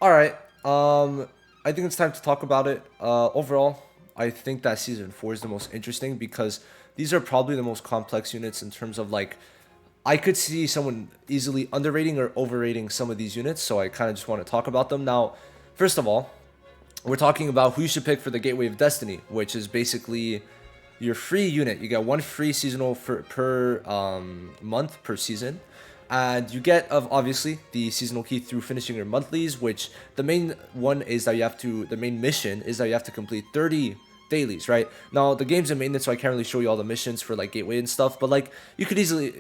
All right. I think it's time to talk about it. Overall, I think that season 4 is the most interesting because these are probably the most complex units in terms of like I could see someone easily underrating or overrating some of these units, so I kind of just want to talk about them. Now, first of all, we're talking about who you should pick for the Gateway of Destiny, which is basically your free unit. You get one free seasonal for per month per season, and you get of obviously the seasonal key through finishing your monthlies. Which the main one is that you have to. The main mission is that you have to complete 30 dailies, right? Now the game's in maintenance, so I can't really show you all the missions for like gateway and stuff, but like you could easily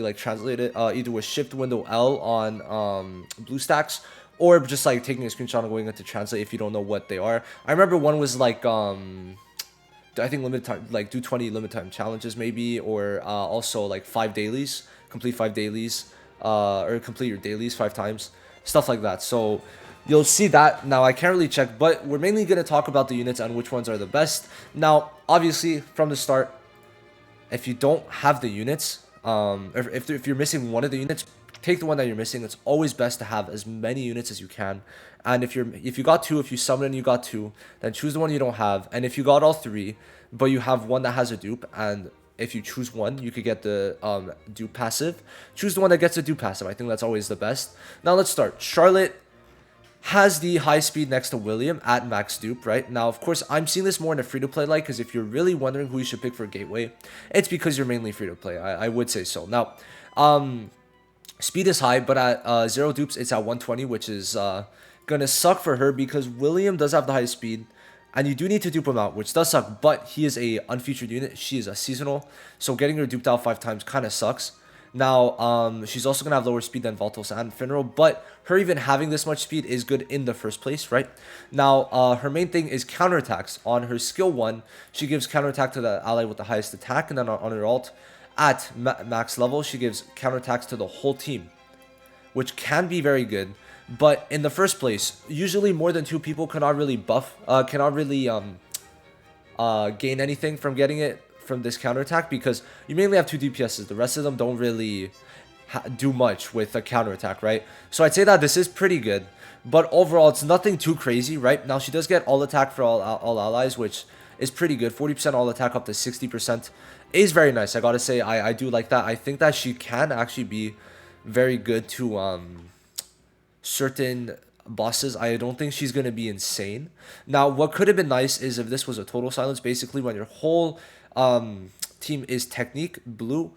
like translate it either with shift window L on BlueStacks, or just like taking a screenshot and going into translate if you don't know what they are. I remember one was like I think limited time, like do 20 limited time challenges maybe, or also like 5 dailies, complete 5 dailies, or complete your dailies 5 times, stuff like that. So you'll see that. Now I can't really check, but we're mainly gonna talk about the units and which ones are the best. Now, obviously, from the start, if you don't have the units, if you're missing one of the units, take the one that you're missing. It's always best to have as many units as you can. And if you got two, if you summon and you got two, then choose the one you don't have. And if you got all three, but you have one that has a dupe, and if you choose one, you could get the dupe passive. Choose the one that gets a dupe passive. I think that's always the best. Now let's start. Charlotte has the high speed next to William at max dupe, right? Now, of course, I'm seeing this more in a free-to-play like, because if you're really wondering who you should pick for Gateway, it's because you're mainly free-to-play. I would say so. Now, speed is high, but at 0 dupes, it's at 120, which is gonna suck for her because William does have the highest speed, and you do need to dupe him out, which does suck, but he is a unfeatured unit. She is a seasonal, so getting her duped out 5 times kind of sucks. Now, she's also going to have lower speed than Valtos and Finral, but her even having this much speed is good in the first place, right? Now, her main thing is counterattacks. On her skill 1, she gives counterattack to the ally with the highest attack, and then on her ult, at max level, she gives counterattacks to the whole team, which can be very good. But in the first place, usually more than 2 people cannot really gain anything from getting it from this counterattack, because you mainly have 2 DPSs. The rest of them don't really do much with a counterattack, right? So I'd say that this is pretty good, but overall it's nothing too crazy, right? Now she does get all attack for all allies, which is pretty good. 40% all attack up to 60% is very nice. I gotta say, I do like that. I think that she can actually be very good to certain bosses. I don't think she's going to be insane. Now, what could have been nice is if this was a total silence. Basically, when your whole team is technique blue,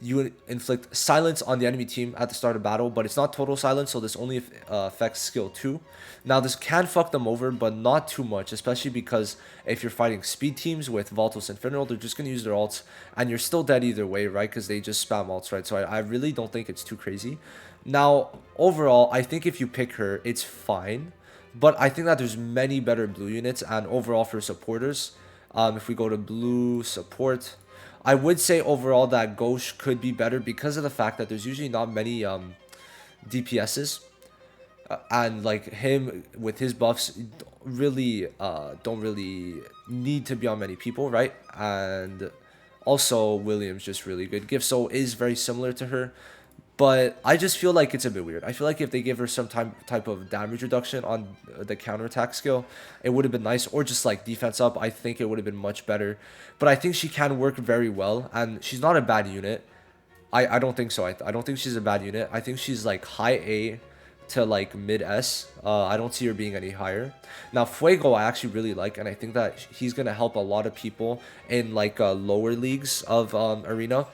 you inflict silence on the enemy team at the start of battle, but it's not total silence, so this only affects skill 2. Now, this can fuck them over, but not too much, especially because if you're fighting speed teams with Valtos and Finral, they're just going to use their ults, and you're still dead either way, right? Because they just spam ults, right? So I really don't think it's too crazy. Now, overall, I think if you pick her, it's fine, but I think that there's many better blue units, and overall for supporters, if we go to blue support, I would say overall that Ghosh could be better because of the fact that there's usually not many DPSs, and like him with his buffs really don't really need to be on many people, right? And also William's just really good. Gifso is very similar to her, but I just feel like it's a bit weird. I feel like if they give her some type of damage reduction on the counterattack skill, it would have been nice. Or just like defense up, I think it would have been much better. But I think she can work very well, and she's not a bad unit. I don't think so. I don't think she's a bad unit. I think she's like high A to like mid S. I don't see her being any higher. Now Fuego I actually really like, and I think that he's gonna help a lot of people in like lower leagues of Arena,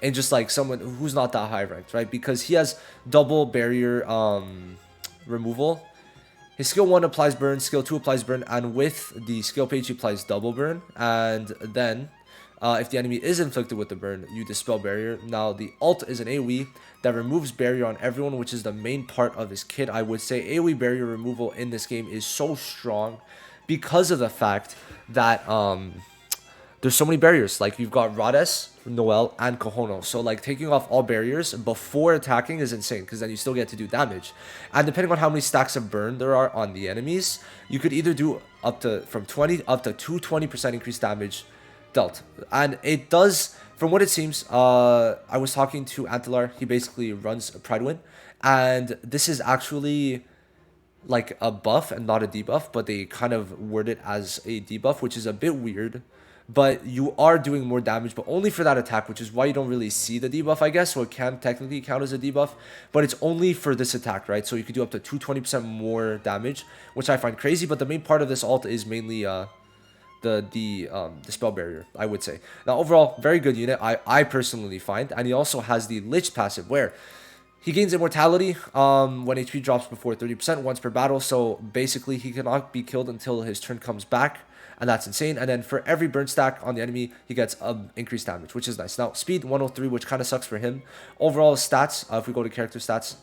and just like someone who's not that high ranked, right? Because he has double barrier removal. His skill 1 applies burn, skill 2 applies burn, and with the skill page he applies double burn. And then if the enemy is inflicted with the burn, you dispel barrier. Now the ult is an AoE that removes barrier on everyone, which is the main part of his kit. I would say AoE barrier removal in this game is so strong because of the fact that there's so many barriers. Like you've got Rades, Noel, and Kohono. So like taking off all barriers before attacking is insane, because then you still get to do damage. And depending on how many stacks of burn there are on the enemies, you could either do up to from 20 up to 220% increased damage dealt. And it does, from what it seems, I was talking to Antelar. He basically runs a Pride Win, and this is actually like a buff and not a debuff, but they kind of word it as a debuff, which is a bit weird. But you are doing more damage, but only for that attack, which is why you don't really see the debuff, I guess. So it can technically count as a debuff, but it's only for this attack, right? So you could do up to 220% more damage, which I find crazy. But the main part of this ult is mainly the spell barrier, I would say. Now overall, very good unit, I personally find. And he also has the Lich passive, where he gains immortality when HP drops before 30% once per battle. So basically he cannot be killed until his turn comes back, and that's insane. And then for every burn stack on the enemy, he gets increased damage, which is nice. Now speed 103, which kind of sucks for him. Overall stats, if we go to character stats,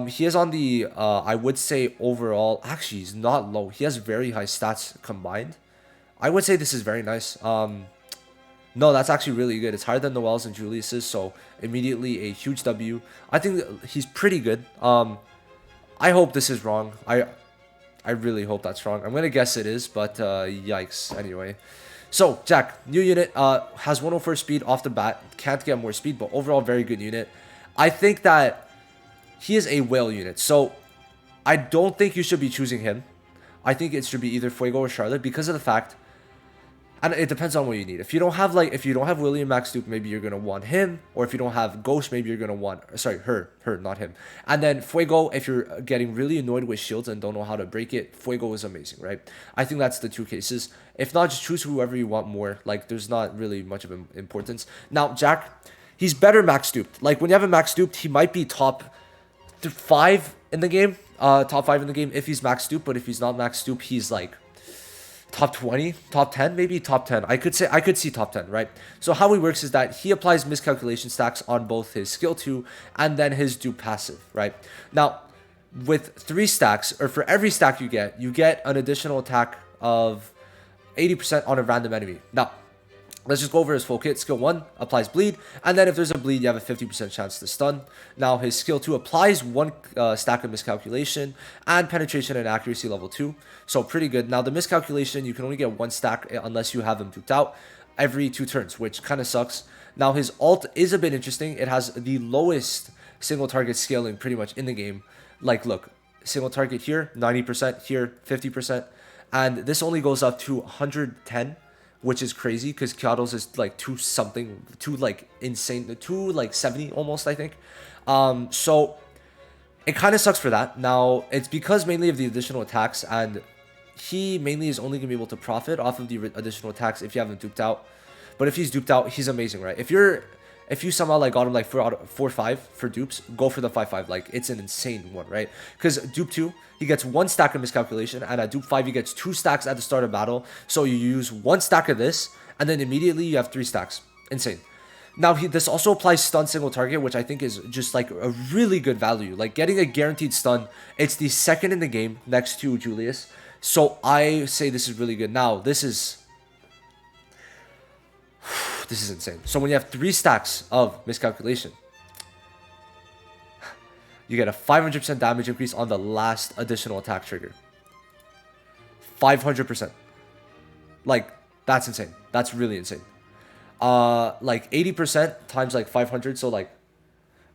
he is on the I would say overall, actually he's not low, he has very high stats combined. I would say this is very nice. No, that's actually really good. It's higher than Noel's and Julius's, so immediately a huge W. I think he's pretty good. I hope this is wrong. I really hope that's wrong. I'm gonna guess it is, but yikes. Anyway, so Jack, new unit, has 104 speed off the bat. Can't get more speed, but overall very good unit. I think that he is a whale unit, so I don't think you should be choosing him. I think it should be either Fuego or Charlotte, because of the fact, and it depends on what you need. If you don't have William Max Duke, maybe you're gonna want him, or if you don't have Ghost, maybe you're gonna want, sorry, her, not him. And then Fuego, if you're getting really annoyed with shields and don't know how to break it, Fuego is amazing, right? I think that's the two cases. If not, just choose whoever you want more. Like, there's not really much of importance. Now Jack, he's better max duped. Like, when you have a max duped, he might be top 5 in the game, top 5 in the game if he's max duped. But if he's not max duped, he's like top 20, top 10, maybe top 10. I could see top 10, right? So how he works is that he applies miscalculation stacks on both his skill 2 and then his dupe passive, right? Now, with 3 stacks, or for every stack you get an additional attack of 80% on a random enemy. Now, let's just go over his full kit. Skill 1 applies bleed, and then if there's a bleed, you have a 50% chance to stun. Now his skill 2 applies 1 stack of miscalculation and penetration and accuracy level 2. So pretty good. Now the miscalculation, you can only get 1 stack unless you have him duped out every 2 turns, which kind of sucks. Now his ult is a bit interesting. It has the lowest single target scaling pretty much in the game. Like, look, single target here, 90%, here, 50%. And this only goes up to 110, which is crazy because Kyoto's is like 2 something, 2 like insane, 2 like 70 almost, I think. So it kind of sucks for that. Now, it's because mainly of the additional attacks, and he mainly is only going to be able to profit off of the additional attacks if you have him duped out. But if he's duped out, he's amazing, right? If you somehow like got him like 4-5 for dupes, go for the 5-5. Like, it's an insane one, right? Because dupe 2, he gets 1 stack of miscalculation, and at dupe 5 he gets 2 stacks at the start of battle. So you use 1 stack of this, and then immediately you have 3 stacks. Insane. Now this also applies stun single target, which I think is just like a really good value. Like, getting a guaranteed stun, it's the second in the game next to Julius. So I say this is really good. Now this is insane. So when you have 3 stacks of miscalculation, you get a 500% damage increase on the last additional attack trigger. 500%. Like, that's insane. That's really insane. Like 80% times like 500. So like,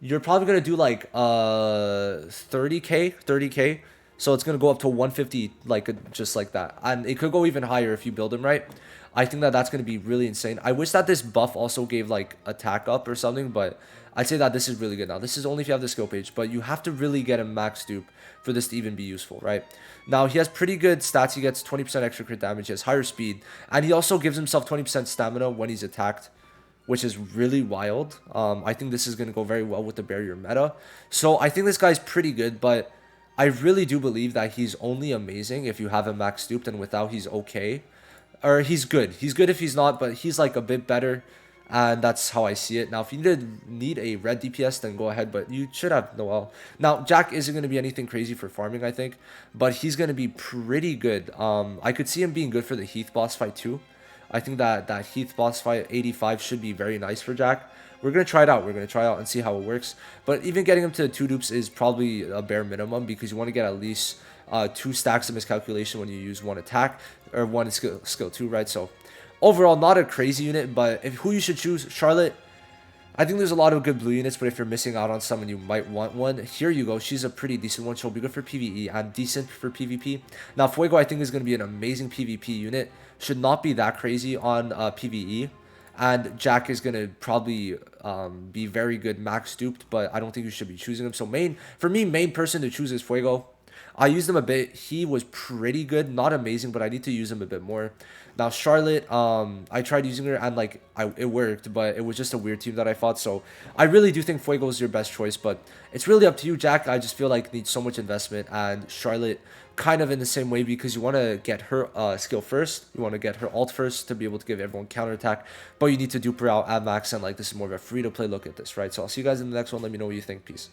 you're probably gonna do like 30k. So it's gonna go up to 150, like just like that, and it could go even higher if you build him right. I think that that's gonna be really insane. I wish that this buff also gave like attack up or something, but I'd say that this is really good. Now this is only if you have the skill page, but you have to really get a max dupe for this to even be useful, right? Now he has pretty good stats. He gets 20% extra crit damage. He has higher speed, and he also gives himself 20% stamina when he's attacked, which is really wild. I think this is gonna go very well with the barrier meta. So I think this guy's pretty good, but I really do believe that he's only amazing if you have him max duped, and without he's okay. Or he's good. He's good if he's not, but he's like a bit better, and that's how I see it. Now, if you need a red DPS, then go ahead, but you should have Noel. Now, Jack isn't going to be anything crazy for farming, I think, but he's going to be pretty good. I could see him being good for the Heath boss fight too. I think that Heath boss fight 85 should be very nice for Jack. We're going to try it out. We're going to try out and see how it works. But even getting him to 2 dupes is probably a bare minimum, because you want to get at least 2 stacks of miscalculation when you use 1 attack, or 1 skill 2, right? So overall, not a crazy unit, but who you should choose, Charlotte. I think there's a lot of good blue units, but if you're missing out on someone, you might want one. Here you go. She's a pretty decent one. She'll be good for PvE and decent for PvP. Now, Fuego, I think, is going to be an amazing PvP unit. Should not be that crazy on PvE. And Jack is going to probably be very good max duped, but I don't think you should be choosing him. So for me, main person to choose is Fuego. I used him a bit. He was pretty good, not amazing, but I need to use him a bit more. Now Charlotte, I tried using her and like it worked, but it was just a weird team that I fought. So I really do think Fuego is your best choice, but it's really up to you, Jack. I just feel like needs so much investment, and Charlotte kind of in the same way because you want to get her skill first, you want to get her ult first to be able to give everyone counterattack, but you need to dupe her out at max, and like this is more of a free to play look at this, right? So I'll see you guys in the next one. Let me know what you think. Peace.